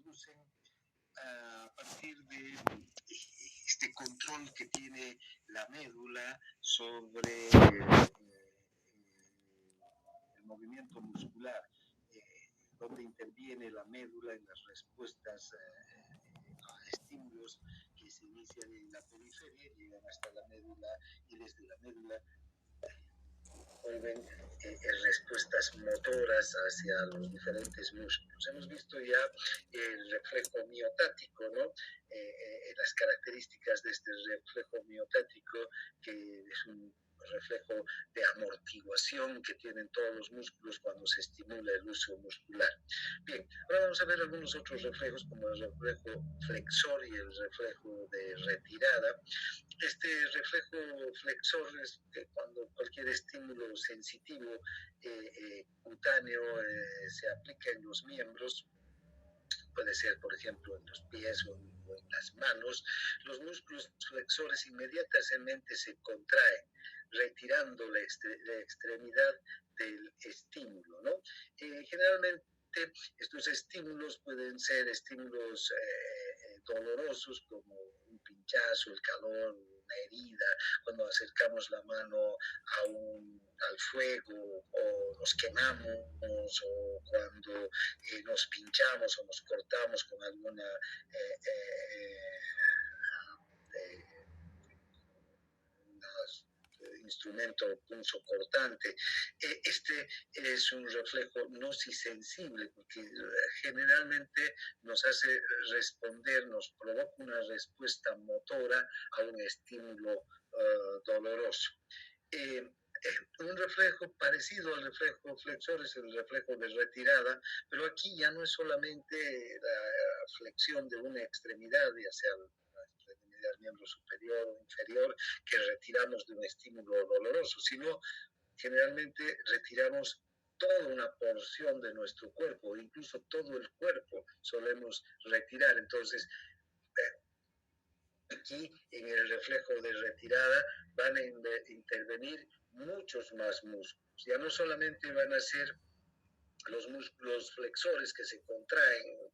producen a partir de este control que tiene la médula sobre el movimiento muscular, donde interviene la médula en las respuestas a estímulos que se inician en la periferia, llegan hasta la médula y desde la médula vuelven respuestas motoras hacia los diferentes músculos. Hemos visto ya el reflejo miotático, ¿no? Las características de este reflejo miotático, que es un reflejo de amortiguación que tienen todos los músculos cuando se estimula el uso muscular. Bien, ahora vamos a ver algunos otros reflejos, como el reflejo flexor y el reflejo de retirada. Este reflejo flexor es que cuando cualquier estímulo sensitivo cutáneo se aplica en los miembros, puede ser, por ejemplo, en los pies o en las manos, los músculos flexores inmediatamente se contraen, retirando la extremidad del estímulo, ¿no? Generalmente estos estímulos pueden ser estímulos dolorosos, como un pinchazo, el calor, una herida, cuando acercamos la mano al fuego o nos quemamos, o cuando nos pinchamos o nos cortamos con alguna instrumento punzocortante. Este es un reflejo nocisensible, porque generalmente nos hace responder, nos provoca una respuesta motora a un estímulo doloroso. Un reflejo parecido al reflejo flexor es el reflejo de retirada, pero aquí ya no es solamente la flexión de una extremidad, ya sea del miembro superior o inferior, que retiramos de un estímulo doloroso, sino generalmente retiramos toda una porción de nuestro cuerpo, incluso todo el cuerpo solemos retirar. Entonces, aquí en el reflejo de retirada van a intervenir muchos más músculos. Ya no solamente van a ser los músculos flexores que se contraen,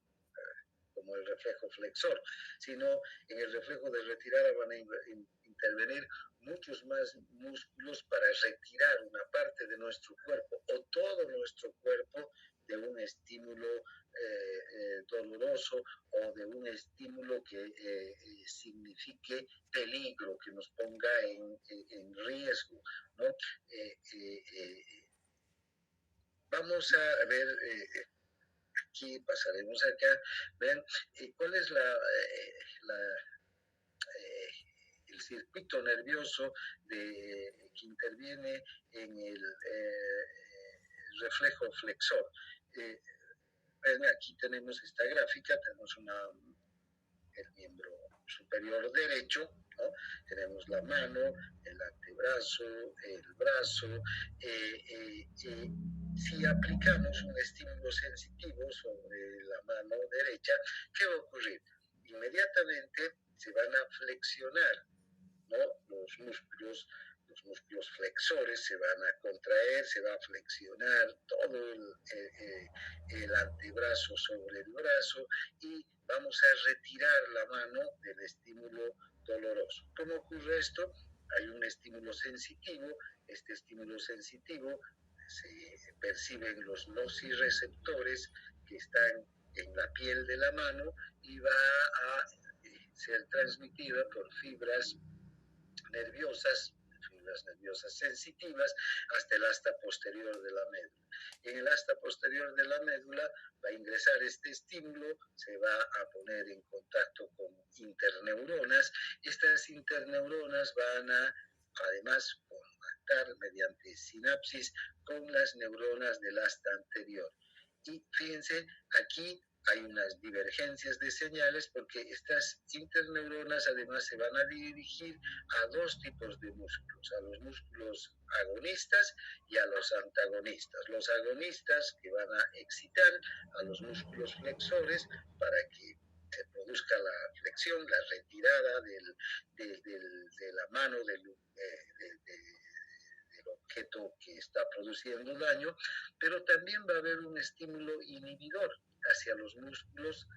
como el reflejo flexor, sino en el reflejo de retirada van a intervenir muchos más músculos para retirar una parte de nuestro cuerpo o todo nuestro cuerpo de un estímulo doloroso o de un estímulo que signifique peligro, que nos ponga en riesgo, ¿no? Vamos a ver, aquí pasaremos acá, vean cuál es el circuito nervioso que interviene en el reflejo flexor. Aquí tenemos esta gráfica, tenemos el miembro superior derecho, ¿no? Tenemos la mano, el antebrazo, el brazo. Si aplicamos un estímulo sensitivo sobre la mano derecha, ¿qué va a ocurrir? Inmediatamente se van a flexionar, ¿no? Los músculos flexores se van a contraer, se va a flexionar todo el antebrazo sobre el brazo y vamos a retirar la mano del estímulo doloroso. ¿Cómo ocurre esto? Hay un estímulo sensitivo, este estímulo sensitivo se perciben los nociceptores que están en la piel de la mano y va a ser transmitida por fibras nerviosas sensitivas hasta el asta posterior de la médula. En el asta posterior de la médula va a ingresar este estímulo, se va a poner en contacto con interneuronas. Estas interneuronas van a, además, contactar mediante sinapsis con las neuronas del asta anterior. Y fíjense, aquí hay unas divergencias de señales porque estas interneuronas además se van a dirigir a dos tipos de músculos, a los músculos agonistas y a los antagonistas. Los agonistas, que van a excitar a los músculos flexores para que se produzca la flexión, la retirada de la mano del objeto que está produciendo daño, pero también va a haber un estímulo inhibidor hacia los músculos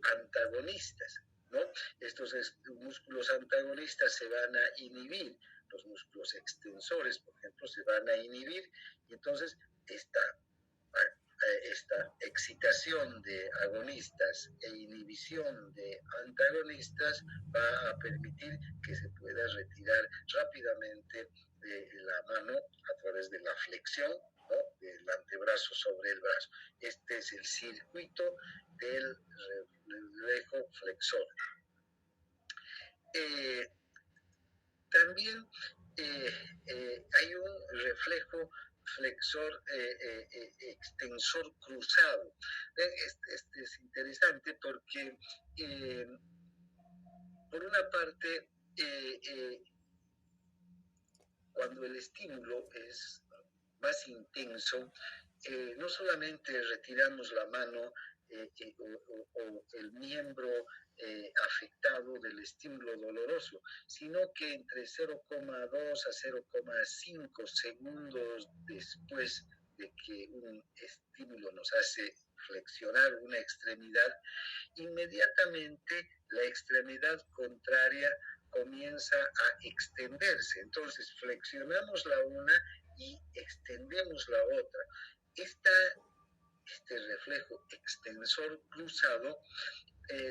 antagonistas, ¿no? Estos músculos antagonistas se van a inhibir, los músculos extensores, por ejemplo, se van a inhibir, y entonces esta excitación de agonistas e inhibición de antagonistas va a permitir que se pueda retirar rápidamente la mano a través de la flexión, ¿no?, del antebrazo sobre el brazo. Este es el circuito del reflejo flexor. También hay un reflejo flexor extensor cruzado. Este es interesante porque, por una parte, cuando el estímulo es más intenso, no solamente retiramos la mano o el miembro afectado del estímulo doloroso, sino que entre 0,2 a 0,5 segundos después de que un estímulo nos hace flexionar una extremidad, inmediatamente la extremidad contraria comienza a extenderse. Entonces flexionamos la una y extendemos la otra. Este reflejo extensor cruzado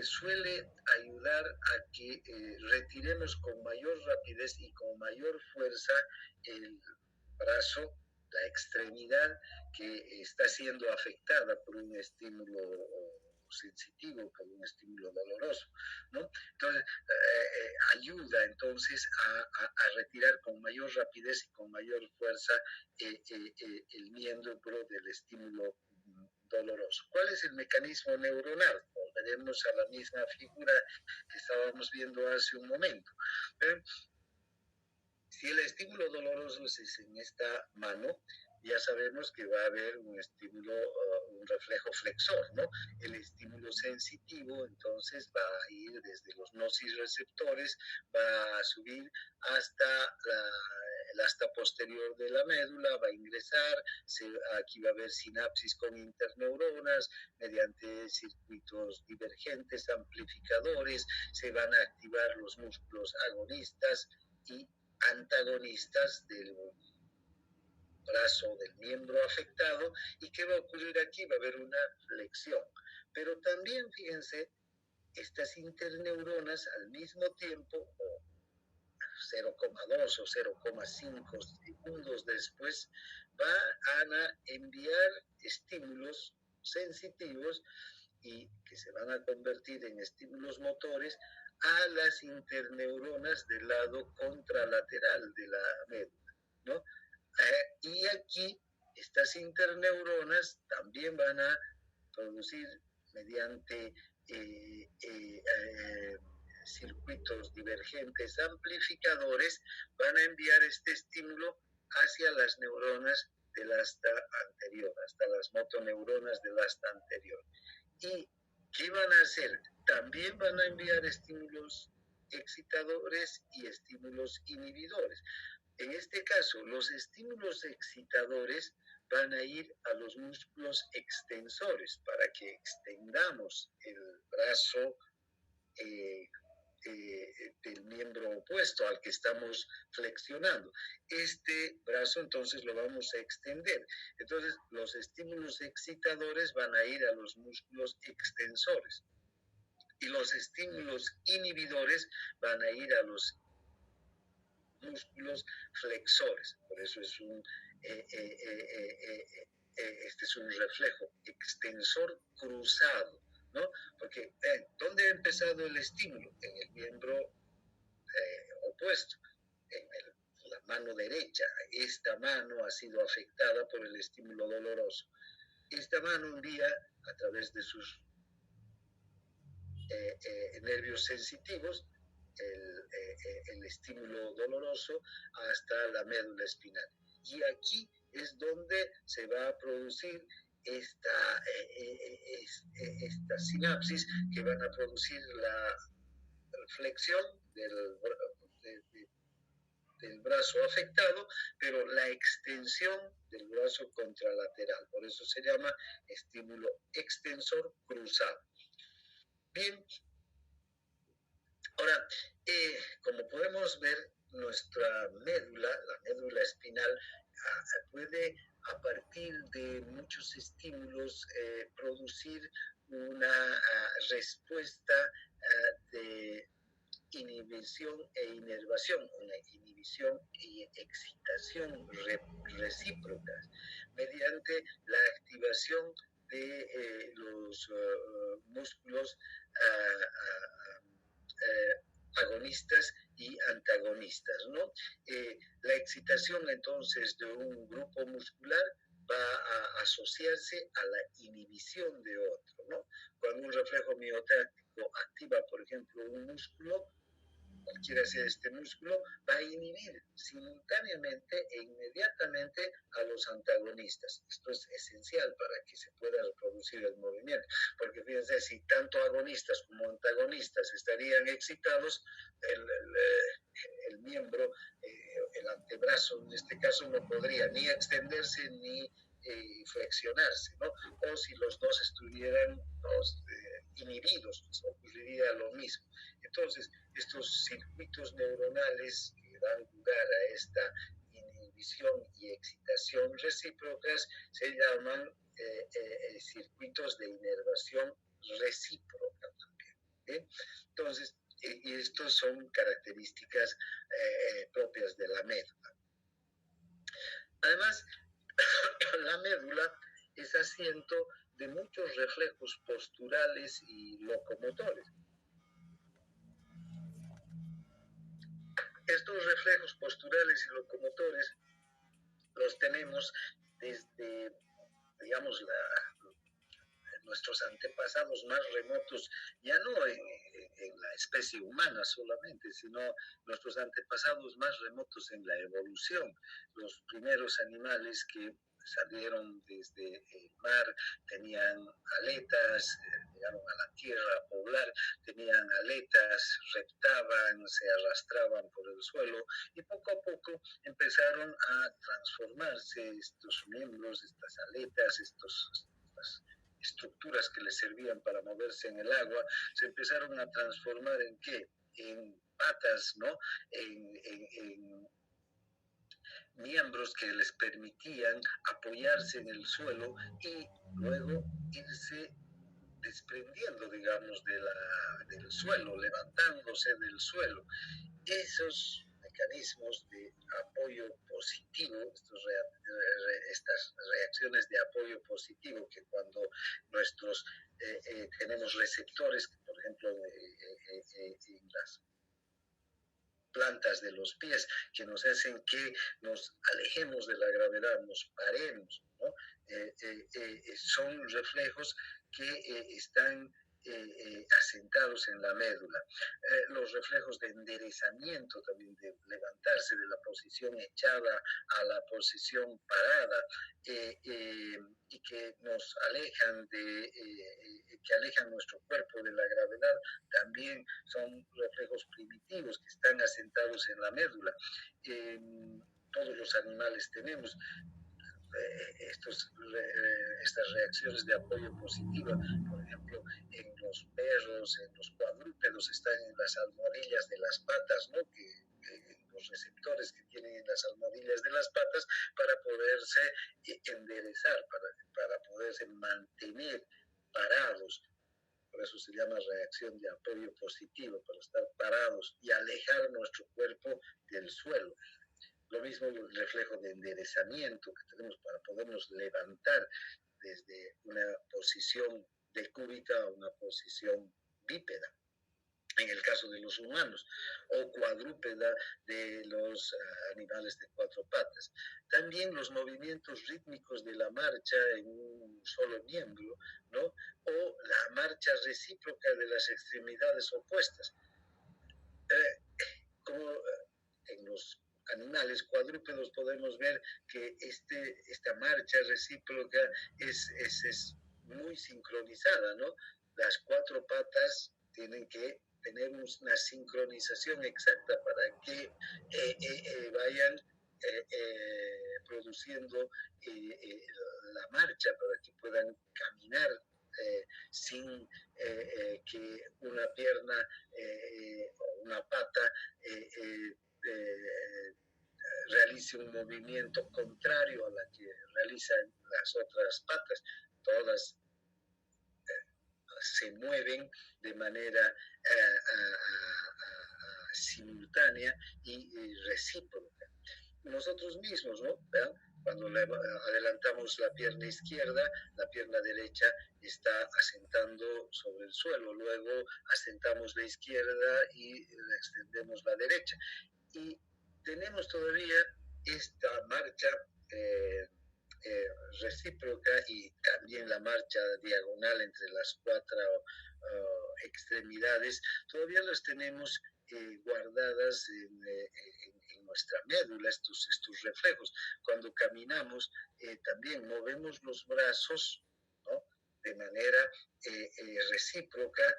suele ayudar a que retiremos con mayor rapidez y con mayor fuerza el brazo, la extremidad que está siendo afectada por un estímulo sensitivo, por un estímulo doloroso, ¿no? Entonces, ayuda entonces a retirar con mayor rapidez y con mayor fuerza el miembro del estímulo doloroso. ¿Cuál es el mecanismo neuronal? Volveremos a la misma figura que estábamos viendo hace un momento. Si el estímulo doloroso es en esta mano, ya sabemos que va a haber un estímulo, un reflejo flexor, ¿no? El estímulo sensitivo, entonces, va a ir desde los nociceptores, va a subir hasta el asta posterior de la médula, va a ingresar, aquí va a haber sinapsis con interneuronas, mediante circuitos divergentes, amplificadores, se van a activar los músculos agonistas y antagonistas del brazo del miembro afectado. ¿Y qué va a ocurrir aquí? Va a haber una flexión. Pero también, fíjense, estas interneuronas al mismo tiempo, 0,2 o 0,5 segundos después, van a enviar estímulos sensitivos y que se van a convertir en estímulos motores a las interneuronas del lado contralateral de la médula, ¿no? Y aquí estas interneuronas también van a producir mediante circuitos divergentes amplificadores, van a enviar este estímulo hacia las neuronas del asta anterior, hasta las motoneuronas del asta anterior. ¿Y qué van a hacer? También van a enviar estímulos excitadores y estímulos inhibidores. En este caso, los estímulos excitadores van a ir a los músculos extensores para que extendamos el brazo del miembro opuesto al que estamos flexionando. Este brazo entonces lo vamos a extender. Entonces los estímulos excitadores van a ir a los músculos extensores y los estímulos inhibidores van a ir a los músculos flexores. Por eso es este es un reflejo extensor cruzado, ¿no? Porque ¿dónde ha empezado el estímulo? En el miembro opuesto, en la mano derecha. Esta mano ha sido afectada por el estímulo doloroso. Esta mano envía a través de sus nervios sensitivos el estímulo doloroso hasta la médula espinal. Y aquí es donde se va a producir esta sinapsis que van a producir la flexión del brazo afectado, pero la extensión del brazo contralateral. Por eso se llama estímulo extensor cruzado. Bien, ahora, como podemos ver, nuestra médula, la médula espinal, puede a partir de muchos estímulos producir una respuesta de inhibición e inervación, una inhibición y excitación recíprocas, mediante la activación de los músculos agonistas y antagonistas, ¿no? La excitación entonces de un grupo muscular va a asociarse a la inhibición de otro, ¿no? Cuando un reflejo miotáctico activa, por ejemplo, un músculo, cualquiera sea este músculo, va a inhibir simultáneamente e inmediatamente a los antagonistas. Esto es esencial para que se pueda reproducir el movimiento, porque fíjense, si tanto agonistas como antagonistas estarían excitados, el miembro, el antebrazo en este caso, no podría ni extenderse ni flexionarse, ¿no? O si los dos estuvieran inhibidos, ocurriría lo mismo. Entonces, estos circuitos neuronales que dan lugar a esta inhibición y excitación recíprocas se llaman circuitos de inervación recíproca también. Entonces, y estos son características propias de la médula. Además, la médula es asiento de muchos reflejos posturales y locomotores. Estos reflejos posturales y locomotores los tenemos desde, digamos, nuestros antepasados más remotos, ya no en la especie humana solamente, sino nuestros antepasados más remotos en la evolución. Los primeros animales que salieron desde el mar tenían aletas, llegaron a la tierra a poblar, tenían aletas, reptaban, se arrastraban por el suelo y poco a poco empezaron a transformarse estos miembros, estas aletas, estas estructuras que les servían para moverse en el agua, se empezaron a transformar en ¿qué? En patas, ¿no? En miembros que les permitían apoyarse en el suelo y luego irse desprendiendo, digamos, del suelo, levantándose del suelo. Esos mecanismos de apoyo positivo, estas reacciones de apoyo positivo que cuando tenemos receptores, por ejemplo, en las plantas de los pies, que nos hacen que nos alejemos de la gravedad, nos paremos, ¿no? Son reflejos que están asentados en la médula. Los reflejos de enderezamiento, también de levantarse de la posición echada a la posición parada, y que nos alejan que alejan nuestro cuerpo de la gravedad, también son reflejos primitivos que están asentados en la médula. Todos los animales tenemos estas reacciones de apoyo positiva, por ejemplo, en los perros, en los cuadrúpedos, están en las almohadillas de las patas, ¿no? Los receptores que tienen en las almohadillas de las patas para poderse enderezar, para poderse mantener parados. Por eso se llama reacción de apoyo positivo, para estar parados y alejar nuestro cuerpo del suelo. Lo mismo el reflejo de enderezamiento que tenemos para podernos levantar desde una posición decúbita a una posición bípeda, en el caso de los humanos, o cuadrúpeda de los animales de cuatro patas. También los movimientos rítmicos de la marcha en un solo miembro, ¿no? O la marcha recíproca de las extremidades opuestas. Como en los animales cuadrúpedos podemos ver que esta marcha recíproca es muy sincronizada, ¿no? Las cuatro patas tienen que tener una sincronización exacta para que vayan produciendo la marcha, para que puedan caminar sin que una pierna o una pata realice un movimiento contrario a la que realizan las otras patas. Todas se mueven de manera simultánea y recíproca. Nosotros mismos, ¿no? ¿Verdad? Cuando adelantamos la pierna izquierda, la pierna derecha está asentando sobre el suelo. Luego asentamos la izquierda y extendemos la derecha. Y tenemos todavía esta marcha recíproca y también la marcha diagonal entre las cuatro extremidades. Todavía las tenemos guardadas en nuestra médula, estos reflejos. Cuando caminamos, también movemos los brazos, ¿no? De manera recíproca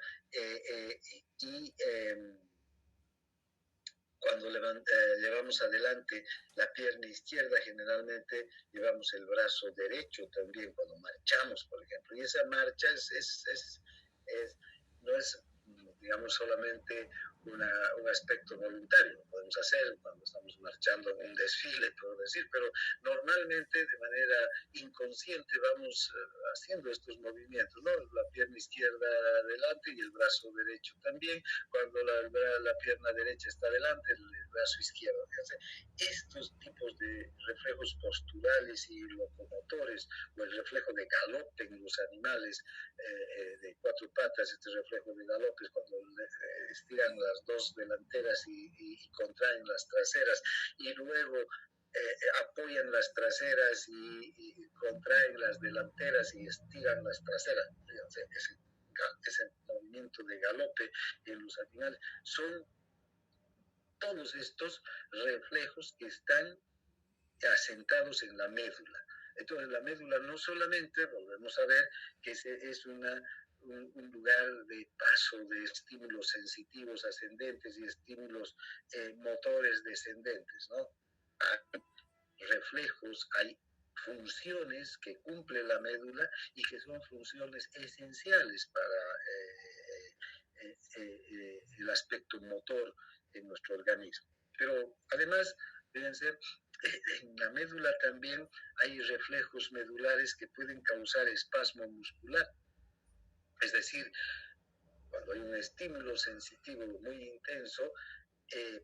y cuando llevamos adelante la pierna izquierda, generalmente llevamos el brazo derecho también cuando marchamos, por ejemplo. Y esa marcha no es, digamos, solamente un aspecto voluntario. Lo podemos hacer cuando estamos marchando en un desfile, puedo decir, pero normalmente de manera inconsciente vamos haciendo estos movimientos, ¿no? La pierna izquierda adelante y el brazo derecho también. Cuando la pierna derecha está adelante, el brazo izquierdo. Fíjense, estos tipos de reflejos posturales y locomotores, o el reflejo de galope en los animales de cuatro patas, este reflejo de galope es cuando estiran las dos delanteras y contraen las traseras, y luego apoyan las traseras y contraen las delanteras y estiran las traseras. Fíjense, ese movimiento de galope en los animales son todos estos reflejos que están asentados en la médula. Entonces la médula no solamente, volvemos a ver, que es un lugar de paso de estímulos sensitivos ascendentes y estímulos motores descendentes, ¿no? Hay reflejos, hay funciones que cumple la médula y que son funciones esenciales para el aspecto motor en nuestro organismo. Pero además, fíjense, en la médula también hay reflejos medulares que pueden causar espasmo muscular. Es decir, cuando hay un estímulo sensitivo muy intenso,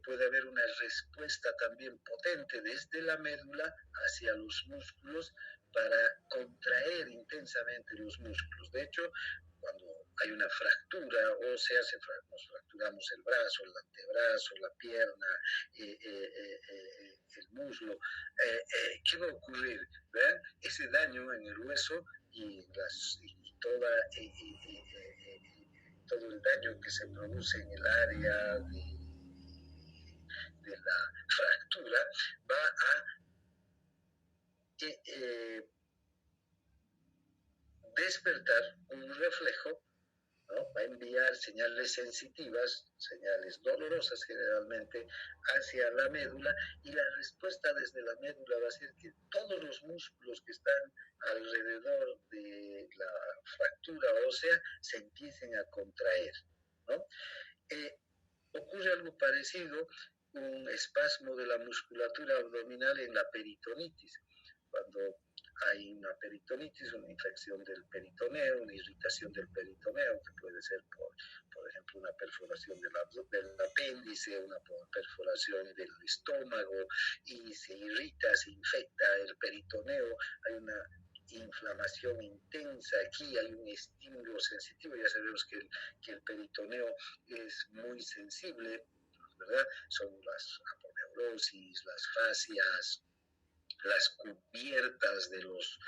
puede haber una respuesta también potente desde la médula hacia los músculos para contraer intensamente los músculos. De hecho, cuando hay una fractura ósea, nos fracturamos el brazo, el antebrazo, la pierna, el muslo, ¿qué va a ocurrir? ¿Verdad? Ese daño en el hueso y todo el daño que se produce en el área de la fractura va a despertar un reflejo, ¿no? Va a enviar señales sensitivas, señales dolorosas generalmente, hacia la médula, y la respuesta desde la médula va a ser que todos los músculos que están alrededor de la fractura ósea se empiecen a contraer, ¿no? Ocurre algo parecido, un espasmo de la musculatura abdominal en la peritonitis. Cuando hay una peritonitis, una infección del peritoneo, una irritación del peritoneo, que puede ser por ejemplo, una perforación del apéndice, una perforación del estómago, y se irrita, se infecta el peritoneo, hay una inflamación intensa aquí, hay un estímulo sensitivo. Ya sabemos que el peritoneo es muy sensible, ¿verdad? Son las aponeurosis, las fascias, las cubiertas de los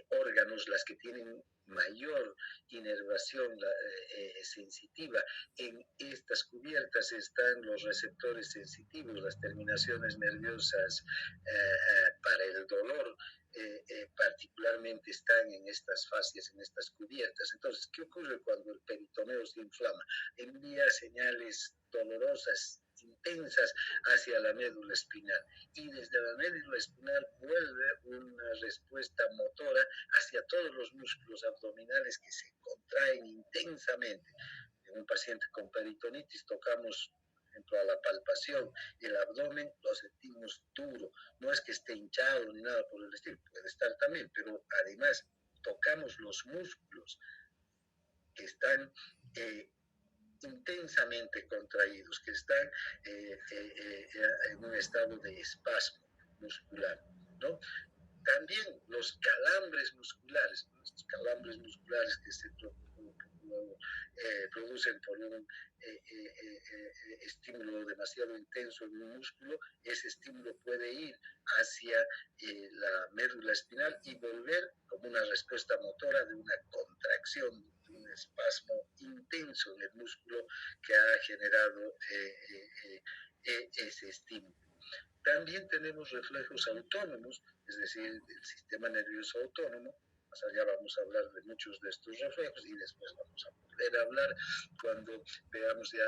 órganos, las que tienen mayor inervación sensitiva. En estas cubiertas están los receptores sensitivos, las terminaciones nerviosas para el dolor, particularmente están en estas fascias, en estas cubiertas. Entonces, ¿qué ocurre cuando el peritoneo se inflama? Envía señales dolorosas intensas hacia la médula espinal. Y desde la médula espinal vuelve una respuesta motora hacia todos los músculos abdominales que se contraen intensamente. En un paciente con peritonitis tocamos, por ejemplo, a la palpación, el abdomen lo sentimos duro. No es que esté hinchado ni nada por el estilo, puede estar también, pero además tocamos los músculos que están intensamente contraídos, que están en un estado de espasmo muscular, ¿no? También los calambres musculares que se producen por un estímulo demasiado intenso en un músculo, ese estímulo puede ir hacia la médula espinal y volver como una respuesta motora de una contracción, de un espasmo intenso en el músculo que ha generado ese estímulo. También tenemos reflejos autónomos, es decir, el sistema nervioso autónomo. Más allá vamos a hablar de muchos de estos reflejos y después vamos a poder hablar cuando veamos ya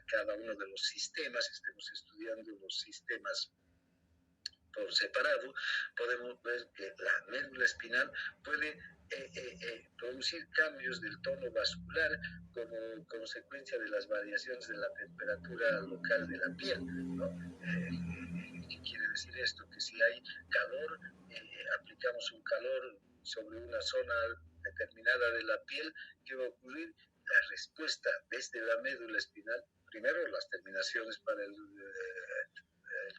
cada uno de los sistemas, estemos estudiando los sistemas por separado. Podemos ver que la médula espinal puede producir cambios del tono vascular como consecuencia de las variaciones de la temperatura local de la piel, ¿no? ¿Qué quiere decir esto? Que si hay calor, aplicamos un calor sobre una zona determinada de la piel, ¿qué va a ocurrir? La respuesta desde la médula espinal, primero las terminaciones para el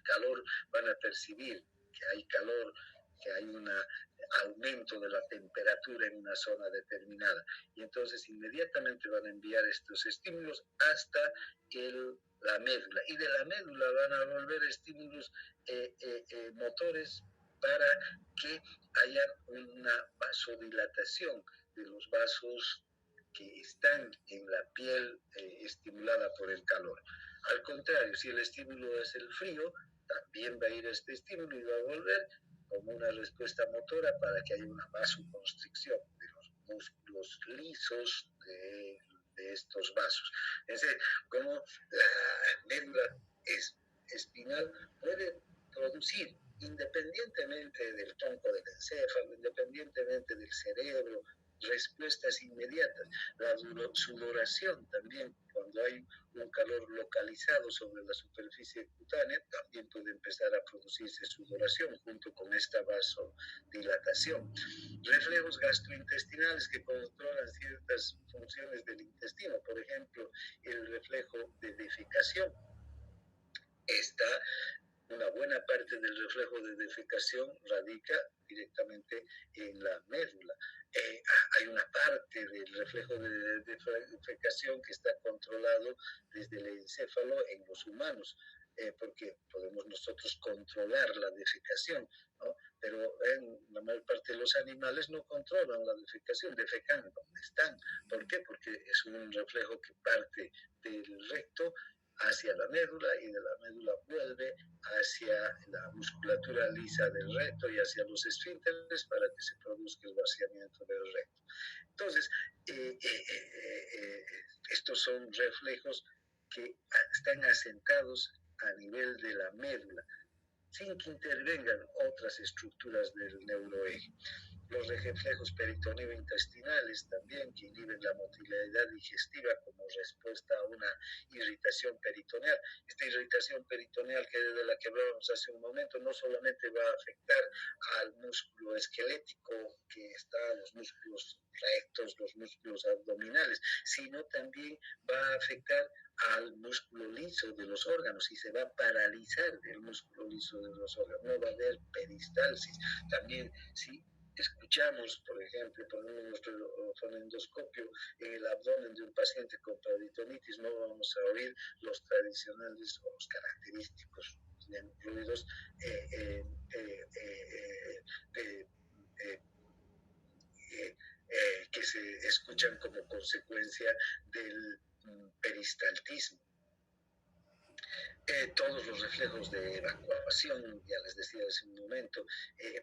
calor van a percibir que hay calor, que hay un aumento de la temperatura en una zona determinada. Y entonces inmediatamente van a enviar estos estímulos hasta la médula. Y de la médula van a volver estímulos motores para que haya una vasodilatación de los vasos que están en la piel estimulada por el calor. Al contrario, si el estímulo es el frío, también va a ir este estímulo y va a volver como una respuesta motora para que haya una vasoconstricción de los músculos lisos de estos vasos. Es decir, como la médula espinal puede producir, independientemente del tronco del encéfalo, independientemente del cerebro, respuestas inmediatas. La sudoración también, cuando hay un calor localizado sobre la superficie cutánea, también puede empezar a producirse sudoración junto con esta vasodilatación. Reflejos gastrointestinales que controlan ciertas funciones del intestino, por ejemplo, el reflejo de defecación. Una buena parte del reflejo de defecación radica directamente en la médula. Hay una parte del reflejo de defecación que está controlado desde el encéfalo en los humanos, porque podemos nosotros controlar la defecación, ¿no? Pero en la mayor parte de los animales no controlan la defecación, defecan donde están. ¿Por qué? Porque es un reflejo que parte del recto hacia la médula y de la médula vuelve hacia la musculatura lisa del recto y hacia los esfínteres para que se produzca el vaciamiento del recto. Entonces, estos son reflejos que están asentados a nivel de la médula, sin que intervengan otras estructuras del neuroeje. Los reflejos peritoneo-intestinales también, que inhiben la motilidad digestiva como respuesta a una irritación peritoneal. Esta irritación peritoneal, de la que hablábamos hace un momento, no solamente va a afectar al músculo esquelético, que está los músculos rectos, los músculos abdominales, sino también va a afectar al músculo liso de los órganos y se va a paralizar el músculo liso de los órganos. No va a haber peristalsis. También, sí, escuchamos, por ejemplo, ponemos nuestro fonendoscopio en el abdomen de un paciente con peritonitis, no vamos a oír los tradicionales o los característicos ruidos que se escuchan como consecuencia del peristaltismo. Todos los reflejos de evacuación, ya les decía hace un momento,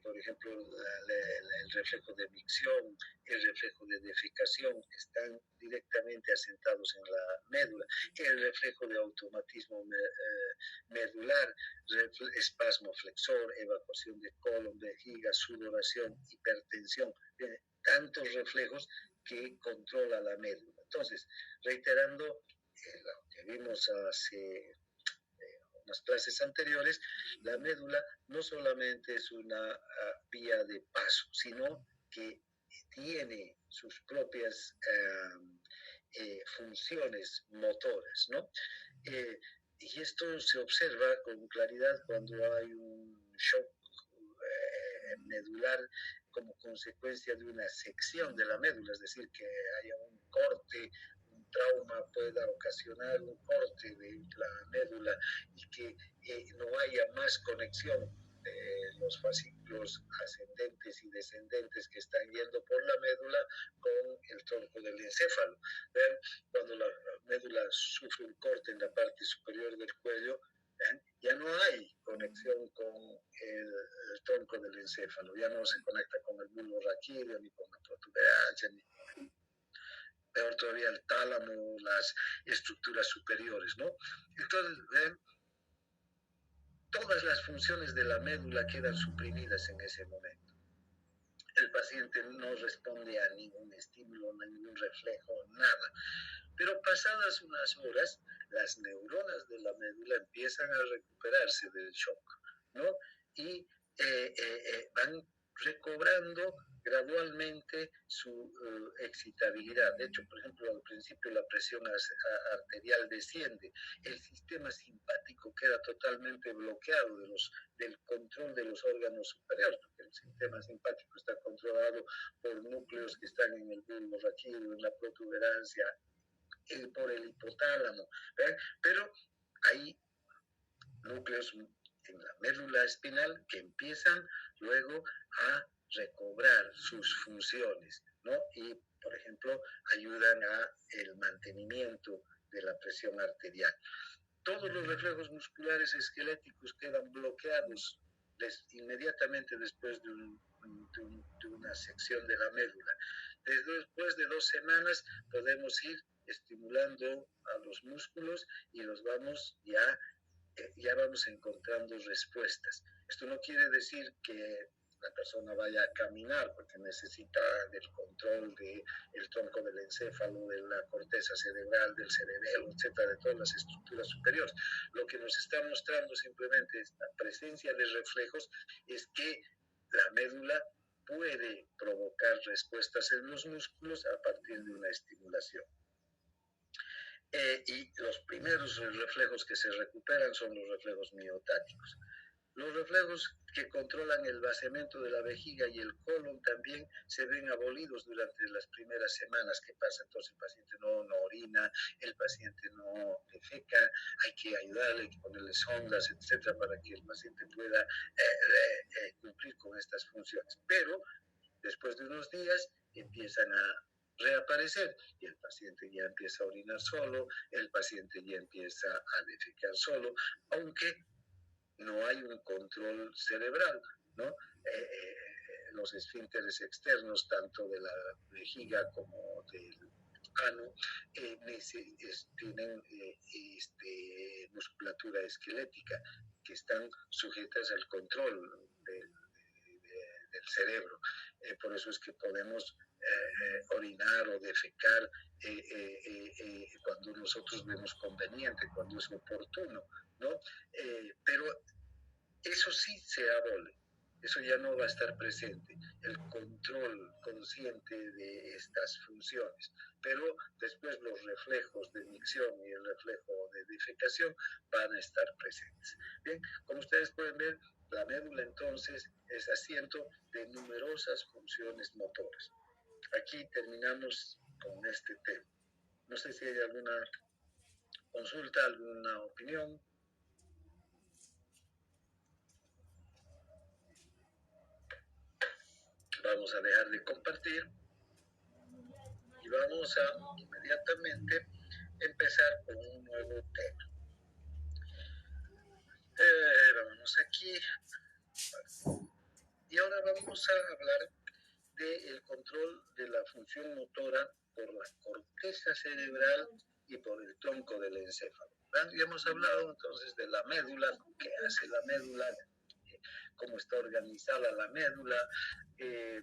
por ejemplo, el reflejo de micción, el reflejo de defecación, están directamente asentados en la médula. El reflejo de automatismo medular, espasmo flexor, evacuación de colon, vejiga, sudoración, hipertensión, tantos reflejos que controla la médula. Entonces, reiterando lo que vimos hace las clases anteriores, la médula no solamente es una vía de paso, sino que tiene sus propias funciones motoras, ¿no? Y esto se observa con claridad cuando hay un shock medular como consecuencia de una sección de la médula, es decir, que haya un corte, un trauma pueda ocasionar un corte de la médula y que no haya más conexión de los fascículos ascendentes y descendentes que están yendo por la médula con el tronco del encéfalo. ¿Ven? Cuando la médula sufre un corte en la parte superior del cuello, ya no hay conexión con el tronco del encéfalo, ya no se conecta con el bulbo raquídeo, ni con la protuberancia, ni peor todavía el tálamo, las estructuras superiores, ¿no? Entonces, ¿ven? Todas las funciones de la médula quedan suprimidas en ese momento. El paciente no responde a ningún estímulo, a ningún reflejo, nada. Pero pasadas unas horas, las neuronas de la médula empiezan a recuperarse del shock, ¿no? Y van recobrando gradualmente su excitabilidad. De hecho, por ejemplo, al principio la presión arterial desciende, el sistema simpático queda totalmente bloqueado del control de los órganos superiores, porque el sistema simpático está controlado por núcleos que están en el bulbo raquídeo, en la protuberancia, por el hipotálamo, ¿verdad? Pero hay núcleos en la médula espinal que empiezan luego a recobrar sus funciones, ¿no? Y, por ejemplo, ayudan a el mantenimiento de la presión arterial. Todos los reflejos musculares esqueléticos quedan bloqueados inmediatamente después de una sección de la médula. Después de 2 semanas podemos ir estimulando a los músculos y los vamos ya vamos encontrando respuestas. Esto no quiere decir que la persona vaya a caminar porque necesita del control del tronco del encéfalo, de la corteza cerebral, del cerebelo, etcétera, de todas las estructuras superiores. Lo que nos está mostrando simplemente esta presencia de reflejos es que la médula puede provocar respuestas en los músculos a partir de una estimulación. Y los primeros reflejos que se recuperan son los reflejos miotáticos. Los reflejos que controlan el vaciamiento de la vejiga y el colon también se ven abolidos durante las primeras semanas que pasa. Entonces el paciente no orina, el paciente no defeca, hay que ayudarle, hay que ponerle sondas, etcétera, para que el paciente pueda cumplir con estas funciones. Pero después de unos días empiezan a reaparecer y el paciente ya empieza a orinar solo, el paciente ya empieza a defecar solo, aunque no hay un control cerebral, ¿no? Los esfínteres externos, tanto de la vejiga como del ano, tienen musculatura esquelética que están sujetas al control del cerebro. Por eso es que podemos orinar o defecar cuando nosotros vemos conveniente, cuando es oportuno, ¿no? Pero eso sí se abole, eso ya no va a estar presente, el control consciente de estas funciones, pero después los reflejos de micción y el reflejo de defecación van a estar presentes. Bien, como ustedes pueden ver, la médula entonces es asiento de numerosas funciones motoras. Aquí terminamos con este tema. No sé si hay alguna consulta, alguna opinión. Vamos a dejar de compartir y vamos a inmediatamente empezar con un nuevo tema. Vámonos aquí. Y ahora vamos a hablar del control de la función motora por la corteza cerebral y por el tronco del encéfalo. Ya hemos hablado entonces de la médula, qué hace la médula, cómo está organizada la médula, qué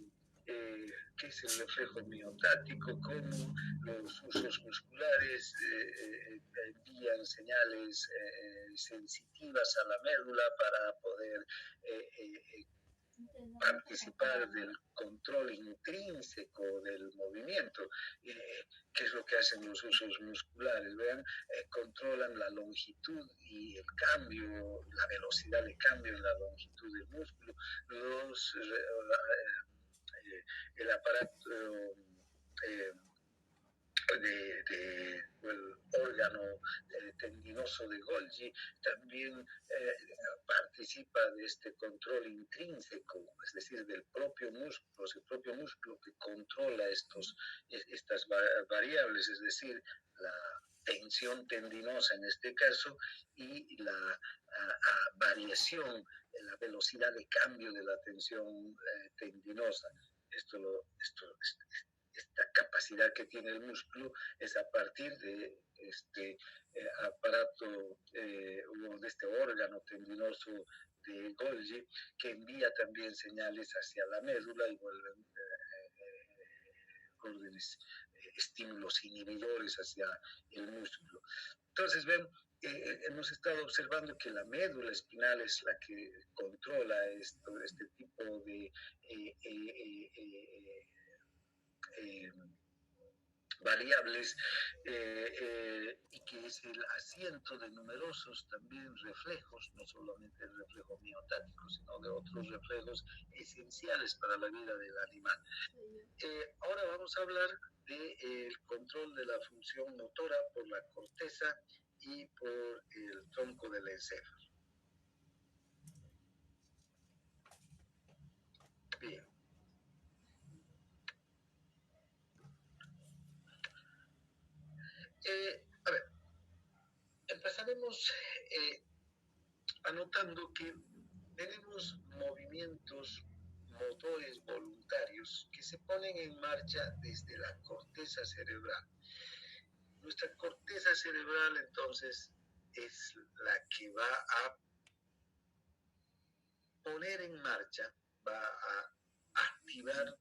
es el reflejo miotático, cómo los usos musculares envían señales sensitivas a la médula para poder participar del control intrínseco del movimiento. ¿Qué es lo que hacen los usos musculares? Vean, controlan la longitud y el cambio, la velocidad de cambio en la longitud del músculo, el aparato el órgano tendinoso de Golgi también participa de este control intrínseco, es decir, del propio músculo, es el propio músculo que controla estas variables, es decir, la tensión tendinosa en este caso y la variación en la velocidad de cambio de la tensión tendinosa. Esta capacidad que tiene el músculo es a partir de este aparato o de este órgano tendinoso de Golgi que envía también señales hacia la médula y vuelven órdenes, estímulos inhibidores hacia el músculo. Entonces, ven, hemos estado observando que la médula espinal es la que controla este tipo de variables y que es el asiento de numerosos también reflejos, no solamente el reflejo miotático, sino de otros reflejos esenciales para la vida del animal. Ahora vamos a hablar del control de la función motora por la corteza y por el tronco del encéfalo. Bien. A ver, empezaremos anotando que tenemos movimientos motores voluntarios que se ponen en marcha desde la corteza cerebral. Nuestra corteza cerebral entonces es la que va a poner en marcha, va a activar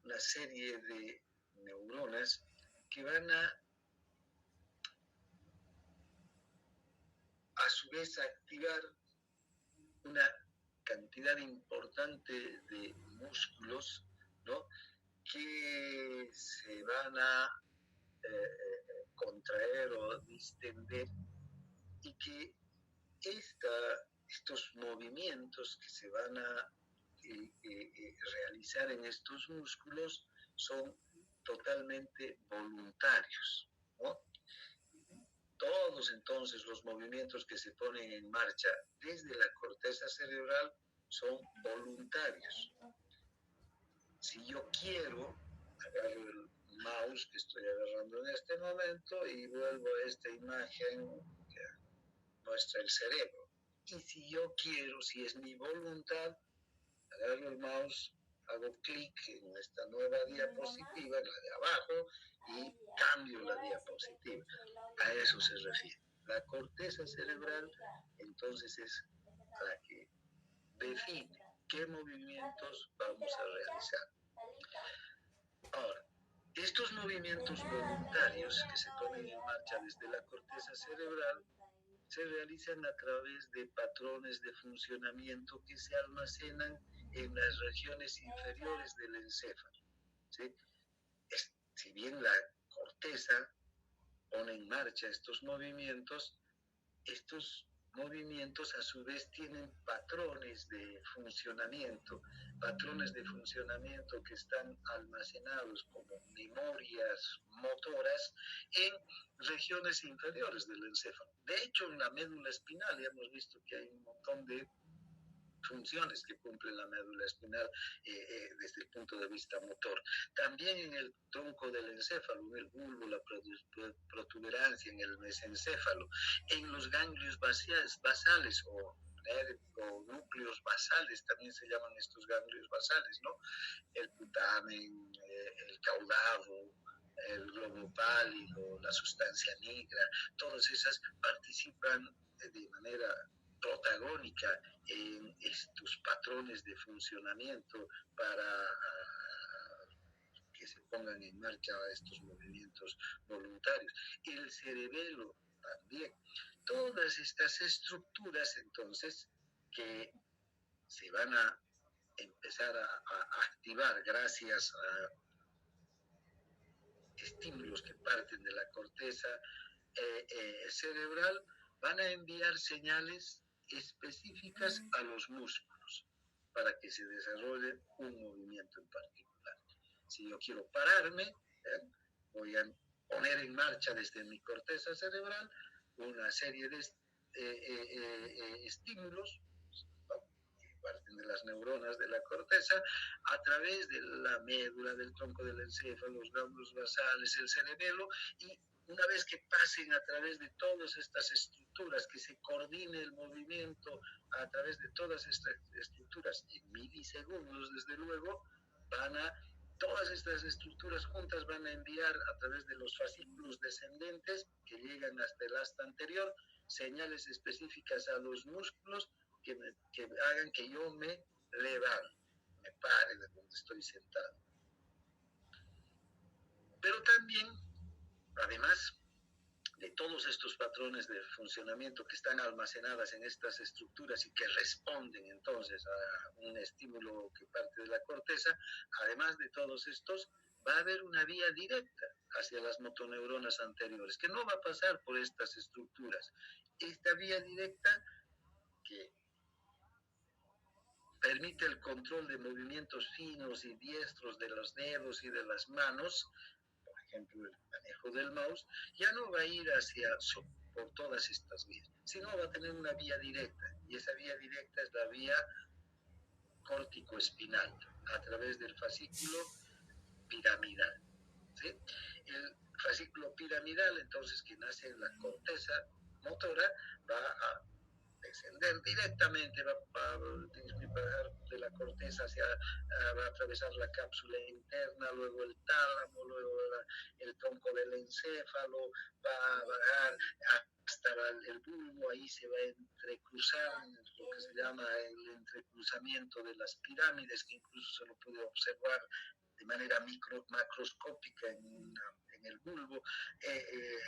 una serie de neuronas que van a su vez activar una cantidad importante de músculos, ¿no?, que se van a contraer o distender y que estos movimientos que se van a realizar en estos músculos son totalmente voluntarios, ¿no? Todos entonces los movimientos que se ponen en marcha desde la corteza cerebral son voluntarios. Si yo quiero, agarro el mouse que estoy agarrando en este momento y vuelvo a esta imagen que muestra el cerebro. Y si yo quiero, si es mi voluntad, agarro el mouse, hago clic en esta nueva diapositiva, en la de abajo, y cambio la diapositiva. A eso se refiere. La corteza cerebral entonces es la que define qué movimientos vamos a realizar. Ahora, estos movimientos voluntarios que se ponen en marcha desde la corteza cerebral se realizan a través de patrones de funcionamiento que se almacenan en las regiones inferiores del encéfalo, ¿sí? Si bien la corteza pone en marcha estos movimientos a su vez tienen patrones de funcionamiento que están almacenados como memorias motoras en regiones inferiores del encéfalo. De hecho, en la médula espinal ya hemos visto que hay un montón de funciones que cumple la médula espinal desde el punto de vista motor. También en el tronco del encéfalo, en el bulbo, la protuberancia, en el mesencéfalo, en los ganglios basales o o núcleos basales, también se llaman estos ganglios basales, ¿no? El putamen, el caudado, el globo pálido, la sustancia negra, todas esas participan de manera protagónica en estos patrones de funcionamiento para que se pongan en marcha estos movimientos voluntarios. El cerebelo también. Todas estas estructuras, entonces, que se van a empezar a activar gracias a estímulos que parten de la corteza cerebral, van a enviar señales específicas a los músculos para que se desarrolle un movimiento en particular. Si yo quiero pararme, voy a poner en marcha desde mi corteza cerebral una serie de estímulos, ¿no?, que parten de las neuronas de la corteza, a través de la médula, del tronco del encéfalo, los ganglios basales, el cerebelo, y una vez que pasen a través de todas estas estructuras, que se coordine el movimiento a través de todas estas estructuras, en milisegundos, desde luego, todas estas estructuras juntas van a enviar a través de los fascículos descendentes que llegan hasta el asta anterior señales específicas a los músculos que hagan que yo me levante, me pare de donde estoy sentado. Pero también, además de todos estos patrones de funcionamiento que están almacenadas en estas estructuras y que responden entonces a un estímulo que parte de la corteza, además de todos estos, va a haber una vía directa hacia las motoneuronas anteriores, que no va a pasar por estas estructuras. Esta vía directa que permite el control de movimientos finos y diestros de los dedos y de las manos, por ejemplo el manejo del mouse, ya no va a ir por todas estas vías, sino va a tener una vía directa, y esa vía directa es la vía córtico-espinal, a través del fascículo piramidal, ¿sí? El fascículo piramidal, entonces, que nace en la corteza motora, va a descender directamente, va a pasar de la corteza va a atravesar la cápsula interna, luego el tálamo, luego el tronco del encéfalo, va a bajar hasta el bulbo, ahí se va a entrecruzar lo que se llama el entrecruzamiento de las pirámides, que incluso se lo puede observar de manera macroscópica en el bulbo,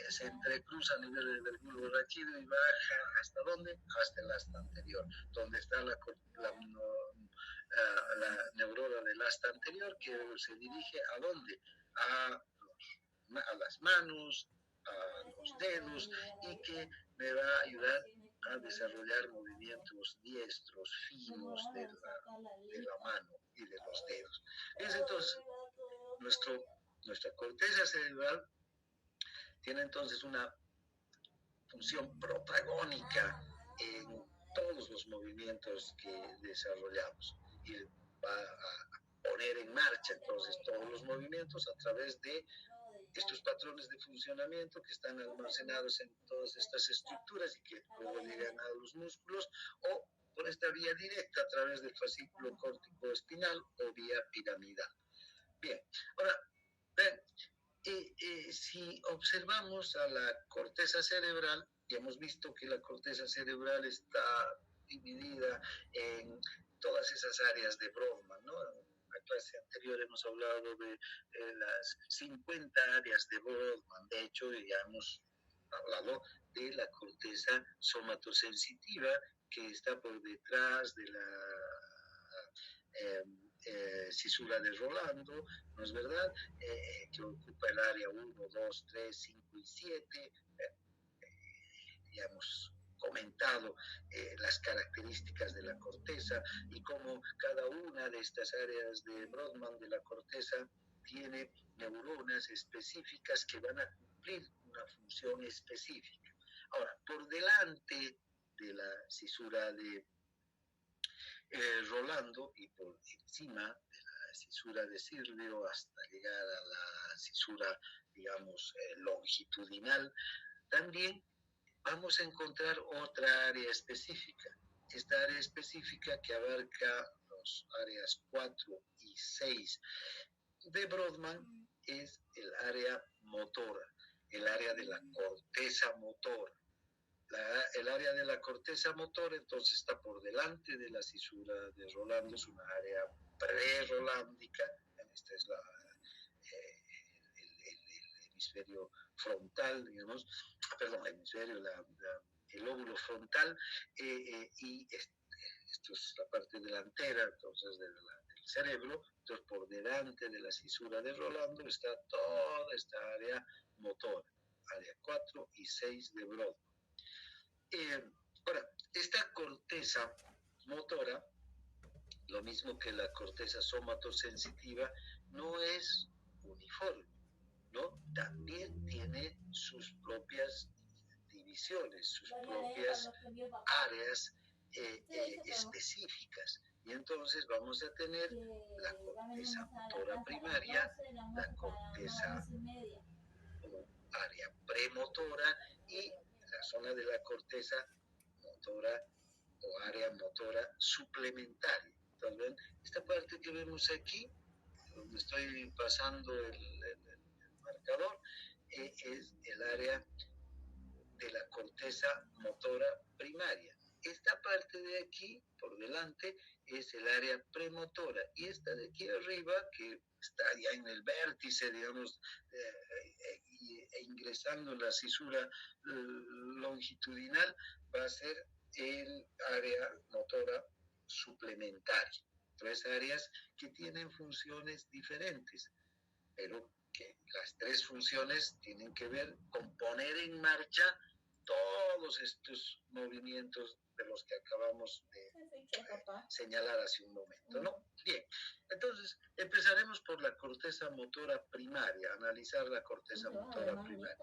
se entrecruza a nivel del bulbo raquídeo y baja ¿hasta dónde? Hasta el asta anterior, donde está la neurona del asta anterior, que se dirige ¿a dónde? A las manos, a los dedos, y que me va a ayudar a desarrollar movimientos diestros, finos de la mano y de los dedos. Es entonces, nuestra corteza cerebral tiene entonces una función protagónica en todos los movimientos que desarrollamos, y va a poner en marcha entonces todos los movimientos a través de estos patrones de funcionamiento que están almacenados en todas estas estructuras y que luego llegan a los músculos, o por esta vía directa a través del fascículo córtico-espinal o vía piramidal. Bien, ahora, si observamos a la corteza cerebral, ya hemos visto que la corteza cerebral está dividida en todas esas áreas de Brodmann, ¿no? En la clase anterior hemos hablado de las 50 áreas de Brodmann. De hecho, ya hemos hablado de la corteza somatosensitiva, que está por detrás de la cisura de Rolando, ¿no es verdad? Que ocupa el área 1, 2, 3, 5 y 7. Ya hemos comentado las características de la corteza y cómo cada una de estas áreas de Brodmann de la corteza tiene neuronas específicas que van a cumplir una función específica. Ahora, por delante de la cisura de Rolando y por encima de la cisura de Sirleo hasta llegar a la cisura, digamos, longitudinal, también vamos a encontrar otra área específica. esta área específica que abarca las áreas 4 y 6 de Brodmann es el área motora, el área de la corteza motora. El área de la corteza motora entonces está por delante de la cisura de Rolando, es una área pre-rolándica, esta es el hemisferio frontal, digamos, perdón, el hemisferio, el lóbulo frontal, y esto es la parte delantera, entonces, del cerebro. Entonces, por delante de la cisura de Rolando está toda esta área motora, área 4 y 6 de Brodmann. Ahora, esta corteza motora, lo mismo que la corteza somatosensitiva, no es uniforme, ¿no? También tiene sus propias divisiones, sus propias áreas específicas. Y entonces vamos a tener la corteza motora primaria, la corteza o área premotora y la zona de la corteza motora o área motora suplementaria. Entonces, ¿ven? Esta parte que vemos aquí, donde estoy pasando el marcador, es el área de la corteza motora primaria. Esta parte de aquí, por delante, es el área premotora. Y esta de aquí arriba, que está ya en el vértice, digamos, ingresando en la cisura longitudinal, va a ser el área motora suplementaria. Tres áreas que tienen funciones diferentes, pero que las tres funciones tienen que ver con poner en marcha todos estos movimientos de los que acabamos de señalar hace un momento, ¿no? Bien, entonces empezaremos por la corteza motora primaria, analizar la corteza motora primaria.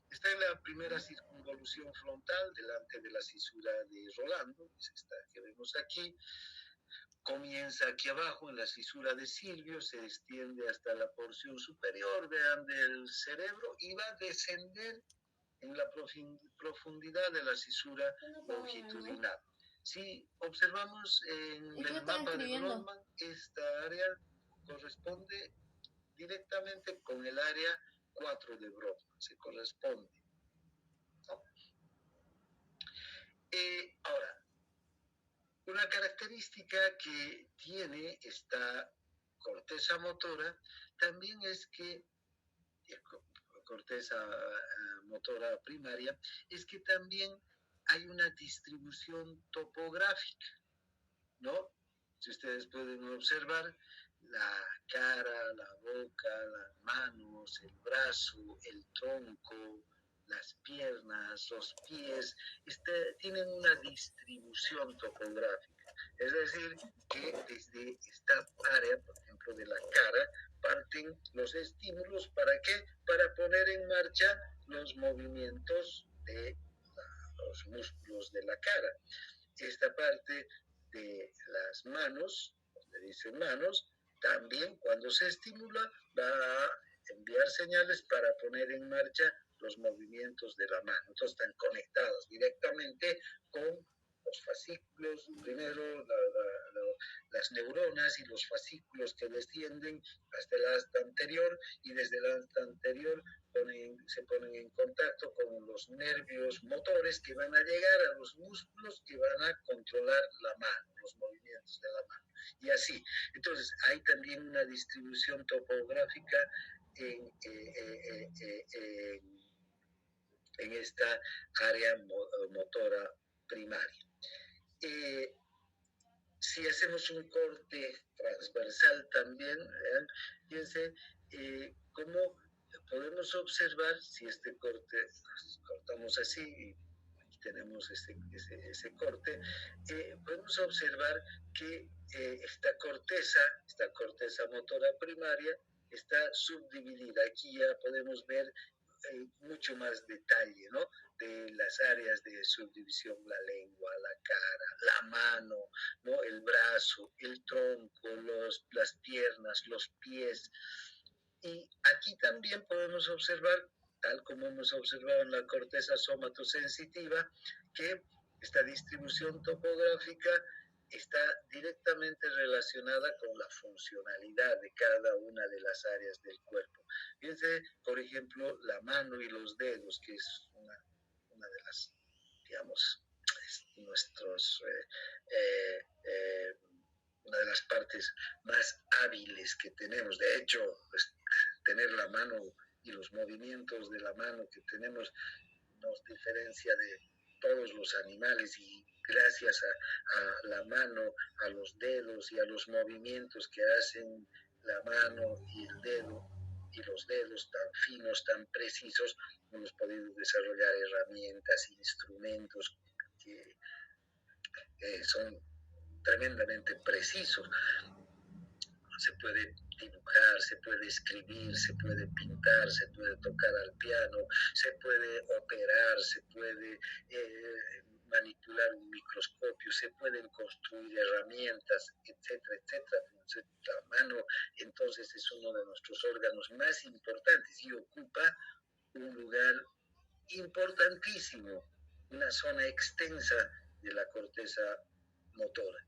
Está en la primera circunvolución frontal, delante de la cisura de Rolando, es esta que vemos aquí. Comienza aquí abajo en la cisura de Silvio, se extiende hasta la porción superior, vean, del cerebro, y va a descender en la profundidad de la cisura longitudinal. Si observamos en el mapa de Brodmann, esta área corresponde directamente con el área 4 de Brodmann, se corresponde, ¿no? Ahora, una característica que tiene esta corteza motora también es que corteza motora primaria, es que también hay una distribución topográfica, ¿no? Si ustedes pueden observar, la cara, la boca, las manos, el brazo, el tronco, las piernas, los pies, tienen una distribución topográfica. Es decir, que desde esta área, por ejemplo, de la cara, parten los estímulos, ¿para qué? Para poner en marcha los movimientos de los músculos de la cara. Esta parte de las manos, donde dice manos, también cuando se estimula va a enviar señales para poner en marcha los movimientos de la mano. Entonces están conectados directamente con los fascículos, primero las neuronas y los fascículos que descienden hasta el asta anterior, y desde el asta anterior se ponen en contacto con los nervios motores que van a llegar a los músculos que van a controlar la mano, los movimientos de la mano. Y así. Entonces, hay también una distribución topográfica en esta área motora primaria. Si hacemos un corte transversal también, fíjense cómo podemos observar, si este corte cortamos así y tenemos ese corte, podemos observar que esta corteza motora primaria está subdividida. Aquí ya podemos ver mucho más detalle, ¿no? De las áreas de subdivisión, la lengua, la cara, la mano, ¿no? El brazo, el tronco, las piernas, los pies. Y aquí también podemos observar, tal como hemos observado en la corteza somatosensitiva, que Esta distribución topográfica está directamente relacionada con la funcionalidad de cada una de las áreas del cuerpo. Fíjense, por ejemplo, la mano y los dedos, que es una de las, digamos, nuestros, una de las partes más hábiles que tenemos. De hecho, pues, tener la mano y los movimientos de la mano que tenemos nos diferencia de todos los animales, y gracias a la mano, a los dedos y a los movimientos que hacen la mano y el dedo y los dedos tan finos, tan precisos, hemos podido desarrollar herramientas, instrumentos que son tremendamente precisos. Se puede dibujar, se puede escribir, se puede pintar, se puede tocar al piano, se puede operar, se puede manipular un microscopio, se pueden construir herramientas, etcétera, etcétera. Entonces, la mano entonces es uno de nuestros órganos más importantes y ocupa un lugar importantísimo, una zona extensa de la corteza motora.